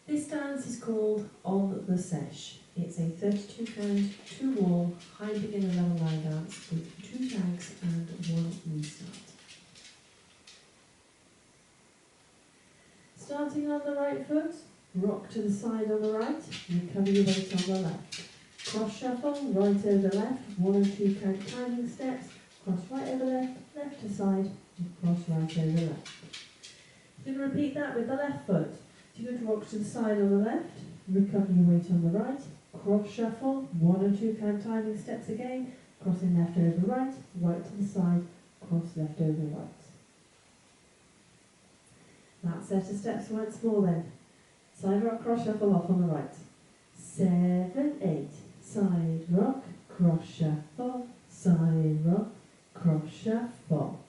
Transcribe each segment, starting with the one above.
This dance is called On the Sesh. It's a 32 count, 2 wall, high beginner level line dance with 2 tags and 1 restart. Starting on the right foot, rock to the side on the right, recover your weight on the left. Cross shuffle, right over left, 1 and 2 count timing steps, cross right over left, left to side, and cross right over left. You're going to repeat that with the left foot. So you're going to rock to the side on the left, recover your weight on the right, cross shuffle, 1 and 2 count timing steps again, crossing left over right, right to the side, cross left over right. That set of steps once more then. Side rock, cross shuffle off on the right. 7, 8, side rock, cross shuffle, side rock, cross shuffle.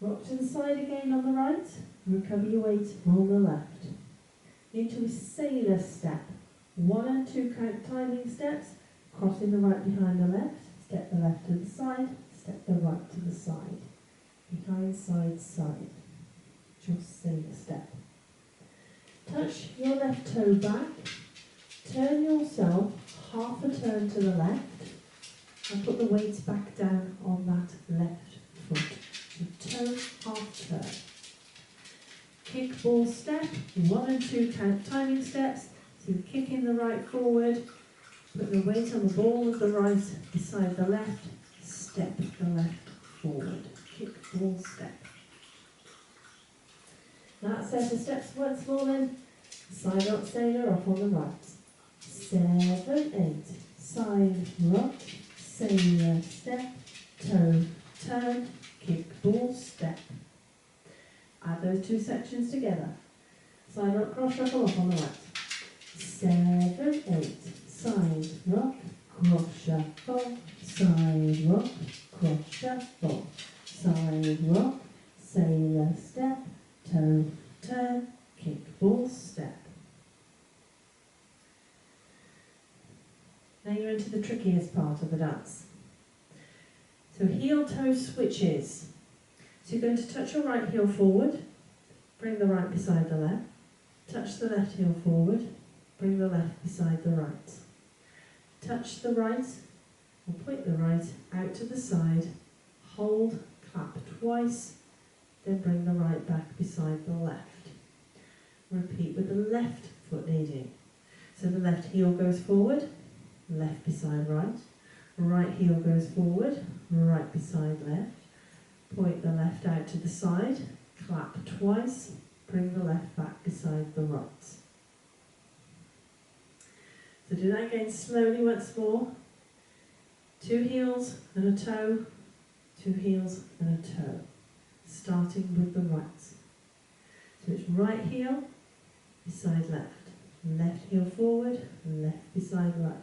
Rock to the side again on the right, recover your weight on the left. Into a sailor step, 1 and 2 count timing steps, crossing the right behind the left, step the left to the side, step the right to the side. Behind, side, side. Just sailor step. Touch your left toe back, turn yourself half a turn to the left, and put the weight back down on that left foot. So toe, half turn. Kick, ball, step, 1 and 2 count timing steps. So you're kicking the right forward, put the weight on the ball of the right beside the left, step the left forward. Kick, ball, step. That set of steps once more then. Side rock sailor off on the right. 7, 8, side rock, sailor step, toe, turn, kick, ball, step. Add those 2 sections together. Side rock, cross shuffle off on the right. 7, 8, side rock, cross shuffle, side rock, cross shuffle, side rock, sailor step, toe, turn, kick, ball, step. Now you're into the trickiest part of the dance. So heel-toe switches. So you're going to touch your right heel forward, bring the right beside the left, touch the left heel forward, bring the left beside the right. Touch the right, or point the right out to the side, hold, clap twice, then bring the right back beside the left. Repeat with the left foot leading. So the left heel goes forward, left beside right, right heel goes forward, right beside left, point the left out to the side, clap twice, bring the left back beside the right. So do that again slowly once more. 2 heels and a toe, 2 heels and a toe. Starting with the right. So it's right heel beside left, left heel forward, left beside right,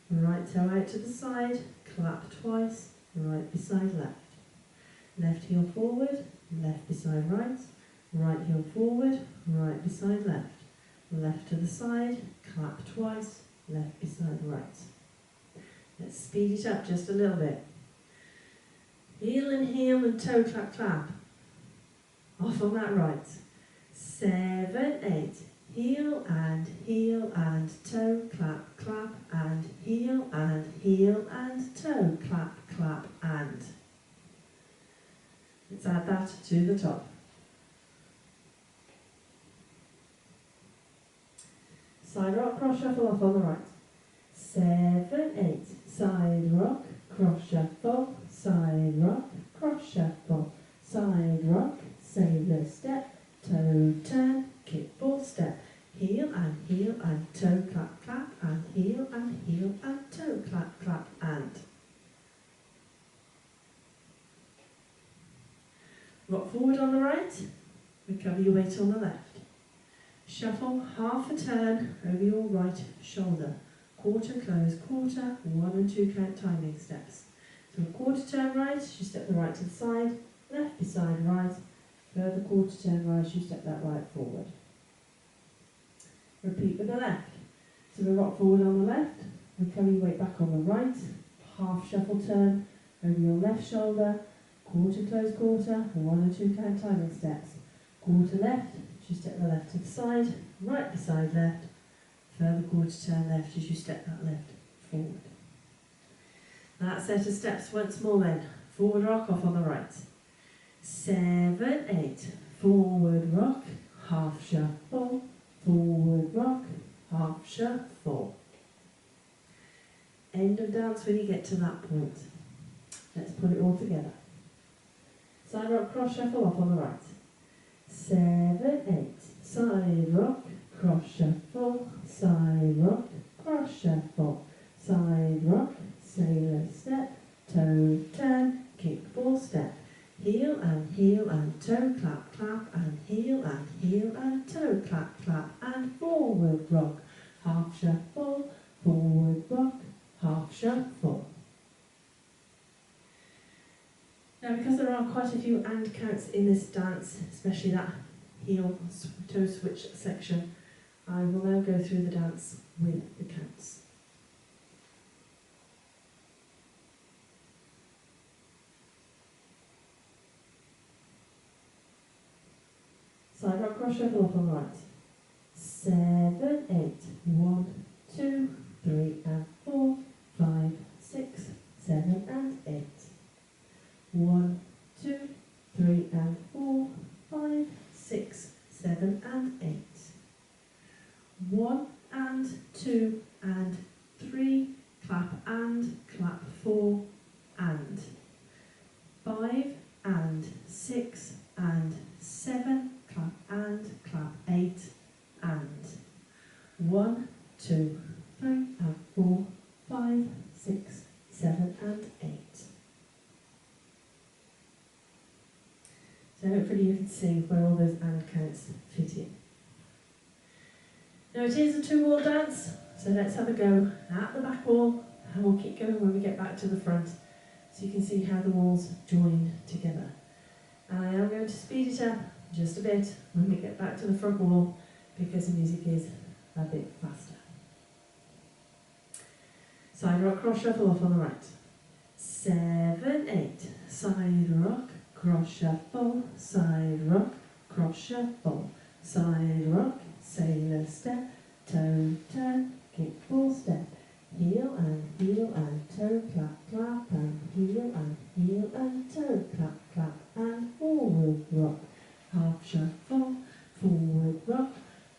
right toe out to the side, clap twice, right beside left, left heel forward, left beside right, right heel forward, right beside left, left to the side, clap twice, left beside right. Let's speed it up just a little bit. Heel and toe, clap, clap. Off on that right. 7, 8. Heel and toe, clap, clap, and heel and toe, clap, clap, and. Let's add that to the top. Side rock, cross shuffle off on the right. 7, 8. Side rock, cross shuffle, side rock, cross shuffle, side rock, sailor step, toe, turn, kick, ball, step, heel and toe, clap, clap, and heel and toe, clap, clap, and. Rock forward on the right, recover your weight on the left. Shuffle half a turn over your right shoulder. Quarter, close, quarter, 1 and 2 count timing steps. So a quarter turn right, you step the right to the side, left beside right, further quarter turn right, you step that right forward. Repeat with the left. So we rock forward on the left, recover your weight back on the right, half shuffle turn over your left shoulder, quarter, close, quarter, 1 and 2 count timing steps. Quarter left, as you step the left to the side, right beside left, further forward to turn left as you step that left forward. That set of steps once more then. Forward rock off on the right. 7, 8. Forward rock, half shuffle, forward rock, half shuffle. End of dance when you get to that point. Let's put it all together. Side rock, cross shuffle off on the right. 7, 8. Side rock, cross shuffle, side rock, cross shuffle, side rock, sailor step, toe turn, kick full step, heel and toe clap clap, and heel and toe clap clap, and forward rock, half shuffle, forward rock, half shuffle. Now, because there are quite a few and counts in this dance, especially that heel toe switch section, I will now go through the dance with the counts. Side rock, cross shuffle off on the right. 7, 8. 1, 2, 3 and 4, 5, 6, 7 and 8. 1, 2, 3 and 4, 5, 6, 7 and 8. 1 and 2 and 3, clap and clap 4 and 5 and 6 and 7, clap and clap 8 and 1, 2, 3 and 4, 5, 6, 7 and 8. So hopefully you can see where all those and counts fit in. Now it is a 2-wall dance, so let's have a go at the back wall, and we'll keep going when we get back to the front, so you can see how the walls join together. And I am going to speed it up just a bit when we get back to the front wall, because the music is a bit faster. Side rock, cross shuffle off on the right. 7, 8. Side rock, cross shuffle, side rock, cross shuffle, side rock, sailor step, toe turn, kick full step, heel and toe clap clap, and heel and toe clap clap, and forward rock, half shuffle, forward rock,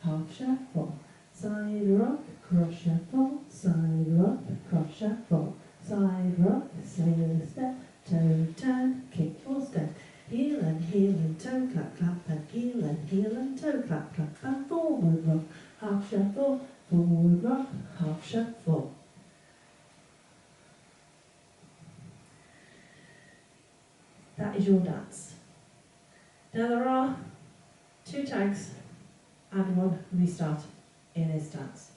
half shuffle, side rock, cross shuffle, side rock, cross shuffle, side rock, sailor step, toe turn, kick full step, heel and toe clap clap, and heel and toe clap clap, and forward rock, half shuffle, forward rock, half shuffle. That is your dance. Now there are 2 tags and 1 restart in this dance.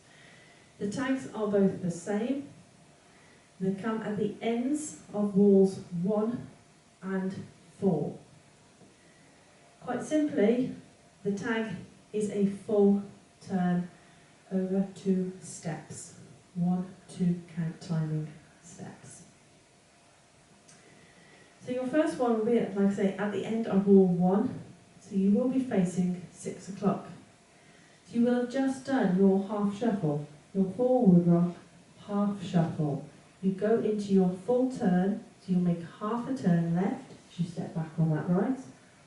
The tags are both the same. They come at the ends of walls 1 and 4. Quite simply, the tag is a full turn over 2 steps. 1, 2 count timing steps. So your first one will be, like I say, at the end of wall 1. So you will be facing 6 o'clock. So you will have just done your half shuffle, your forward rock, half shuffle. You go into your full turn, so you'll make half a turn left, as you step back on that right,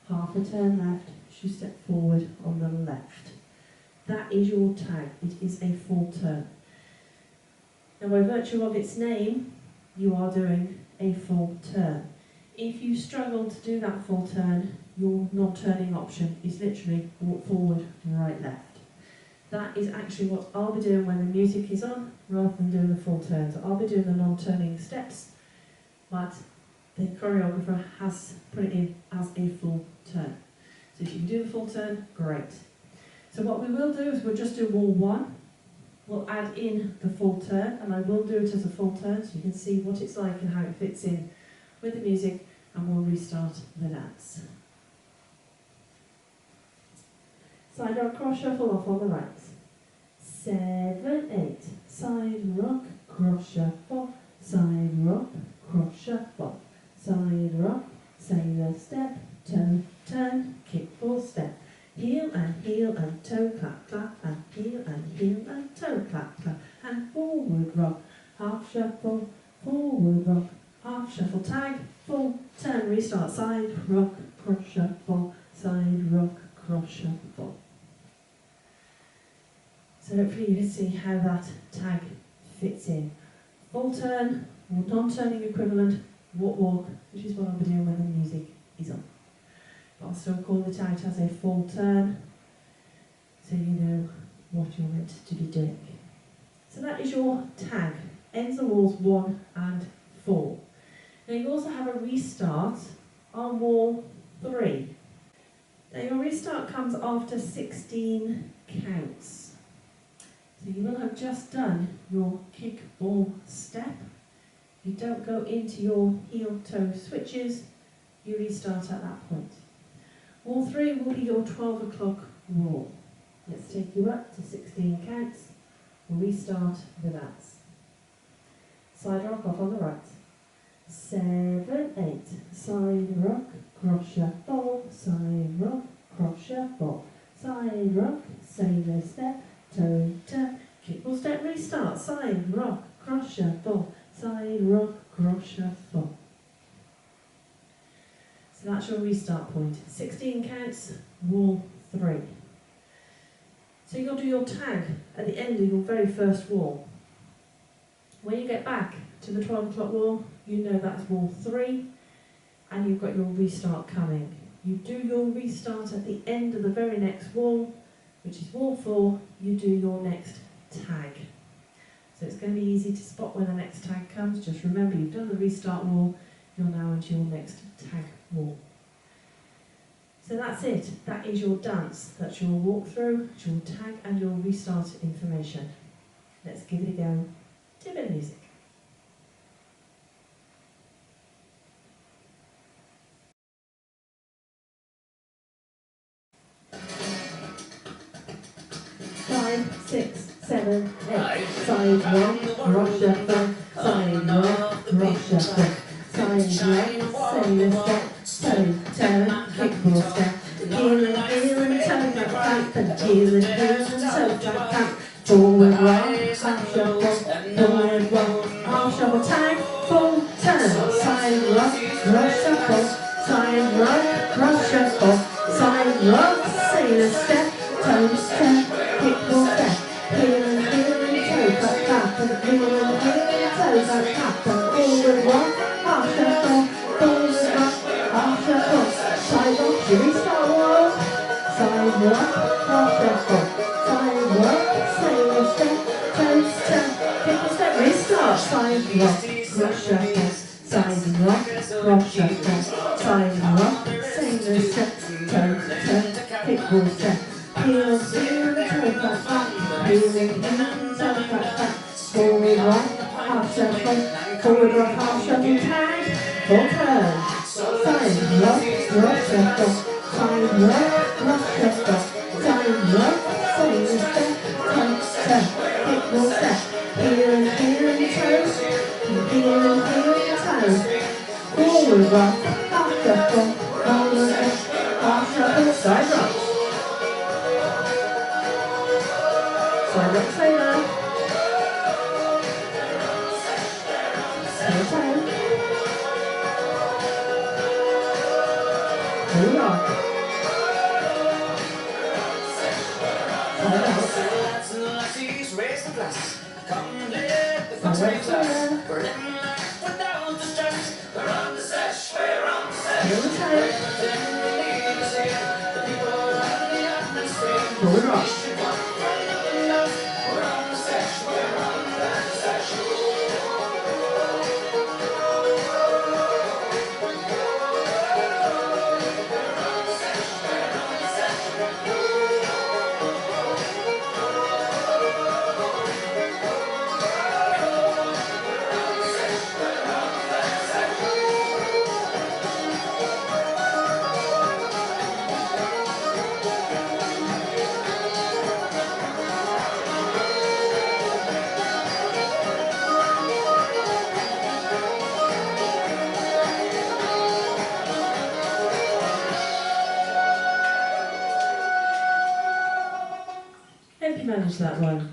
half a turn left, as you step forward on the left. That is your tag. It is a full turn. Now, by virtue of its name, you are doing a full turn. If you struggle to do that full turn, your non-turning option is literally walk forward, right, left. That is actually what I'll be doing when the music is on, rather than doing the full turn. So I'll be doing the non-turning steps, but the choreographer has put it in as a full turn. So if you can do the full turn, great. So what we will do is we'll just do wall 1. We'll add in the full turn, and I will do it as a full turn so you can see what it's like and how it fits in with the music, and we'll restart the dance. Side rock, cross shuffle off on the right. 7, 8. Side rock, cross shuffle, side rock, cross shuffle, side rock, sailor step, toe turn, kick full step, heel and toe, clap, clap, and heel and toe, clap, clap, and forward rock, half shuffle, forward rock, half shuffle, tag, full, turn, restart, side, rock, cross shuffle, side, rock, cross shuffle. So hopefully you can see how that tag fits in. Full turn, or non-turning equivalent, walk, walk, which is what I'll be doing when the music is on. But I'll still call it out as a full turn, so you know what you're meant to be doing. So that is your tag. Ends the walls 1 and 4. Now you also have a restart on wall 3. Now your restart comes after 16 counts. So you will have just done your kick ball step. You don't go into your heel toe switches, you restart at that point. Wall 3 will be your 12 o'clock wall. Let's take you up to 16 counts. We'll restart with that. Side rock off on the right. 7, 8. Side rock, cross shuffle, side rock, cross shuffle, side rock, sailor step, toe, turn, kick ball step, restart, side rock, cross shuffle, side rock, cross shuffle. So that's your restart point. 16 counts, wall 3. So you'll do your tag at the end of your very first wall. When you get back to the 12 o'clock wall, you know that's wall 3 and you've got your restart coming. You do your restart at the end of the very next wall, which is wall 4, you do your next tag. So it's going to be easy to spot when the next tag comes. Just remember you've done the restart wall, you're now into your next tag wall. So that's it, that is your dance, that's your walkthrough, it's your tag and your restart information. Let's give it a go to a bit of music. Five, 6, 7, 8. Side rock, cross shuffle, side rock, cross shuffle, side rock, sailor step, toe, turn, kick ball step, heel and toe, back, back, and heel and toe, back, back, forward rock, half shuffle, forward rock, half shuffle, tag, full turn, side rock, cross shuffle, side rock, cross shuffle, side rock, sailor step, toe, turn, kick ball step, heel and toe, back, back, and heel and toe, back, back, and forward rock, half shuffle, forward rock, half shuffle, side rock, restart wall, side rock, half shuffle, side rock, sailor step, toe, turn, kick ball step, restart, side rock, cross shuffle, side rock, cross shuffle, side rock, sailor step, toe, turn, kick ball step, heel and toe, back, back, heel and toe, back, back, forward rock, half shuffle, forward rock, half shuffle, tag, full turn, side rock, cross shuffle, side rock, cross shuffle, side rock, sailor step, toe, turn, kick ball step, heel and toe, forward rock, half shuffle, forward rock, half shuffle, side rock. Side rock sailor. Sailor toe. Forward rock. Side rock. Side rock sailor. Sailor toe. Forward rock. hope you managed that one.